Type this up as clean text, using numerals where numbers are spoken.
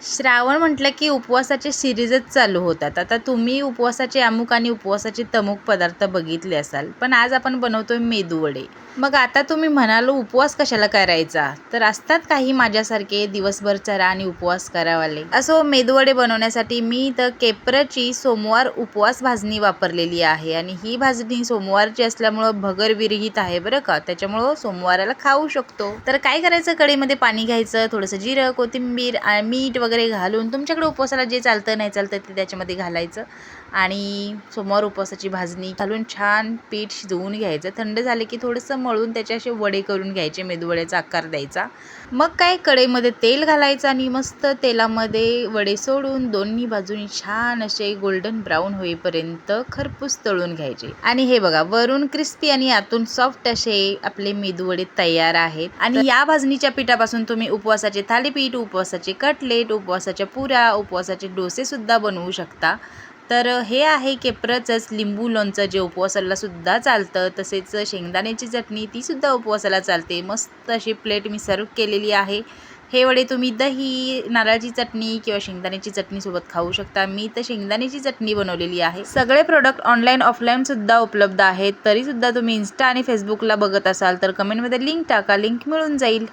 श्रावण म्हटलं की उपवासाचे सिरीजच चालू होतात. आता तुम्ही उपवासाचे अमुक आणि उपवासाचे तमुक पदार्थ बघितले असाल, पण आज आपण बनवतोय मेदूवडे. मग आता तुम्ही म्हणाल उपवास कशाला करायचा, तर असतात काही माझ्यासारखे दिवसभर चरा आणि उपवास करावाले. असो, मेदूवडे बनवण्यासाठी मी तर केप्रची सोमवार उपवास भाजणी वापरलेली आहे आणि ही भाजणी सोमवारची असल्यामुळं भगर विरहित आहे बरं का, त्याच्यामुळं सोमवाराला खाऊ शकतो. तर काय करायचं, कढईमध्ये पाणी घ्यायचं, थोडंसं जिरं, कोथिंबीर, मीठ वगैरे घालून तुमच्याकडे उपवासाला जे चालतं नाही चालतं ते त्याच्यामध्ये घालायचं आणि सोमवार उपवासाची भाजणी घालून छान पीठ शिजवून घ्यायचं. थंड झाले की थोडंसं मळून त्याचे असे वडे करून घ्यायचे, मेदूवड्याचा आकार द्यायचा. मग काय, कढईमध्ये तेल घालायचं आणि मस्त तेलामध्ये वडे सोडून दोन्ही बाजूनी छान असे गोल्डन ब्राऊन होईपर्यंत खरपूस तळून घ्यायचे. आणि हे बघा, वरून क्रिस्पी आणि आतून सॉफ्ट असे आपले मेदूवडे तयार आहेत. आणि या भाजणीच्या पिठापासून तुम्ही उपवासाचे थालीपीठ, उपवासाचे कटलेट, उपवासाच्या पुऱ्या, उपवासाचे डोसे सुद्धा बनवू शकता. तर हे आहे केप्रचंच लिंबू लोणचं, जे उपवासाला सुद्धा चालतं. तसेच शेंगदाण्याची चटणी, ती सुद्धा उपवासाला चालते. मस्त अशी प्लेट मी सर्व केलेली आहे. हे वडे तुम्ही दही, नारळाची चटणी किंवा शेंगदाण्याची चटणीसोबत खाऊ शकता. मी तर शेंगदाण्याची चटणी बनवलेली आहे. सगळे प्रोडक्ट ऑनलाईन ऑफलाईन सुद्धा उपलब्ध आहेत. तरीसुद्धा तुम्ही इन्स्टा आणि फेसबुकला बघत असाल तर कमेंटमध्ये लिंक टाका, लिंक मिळून जाईल.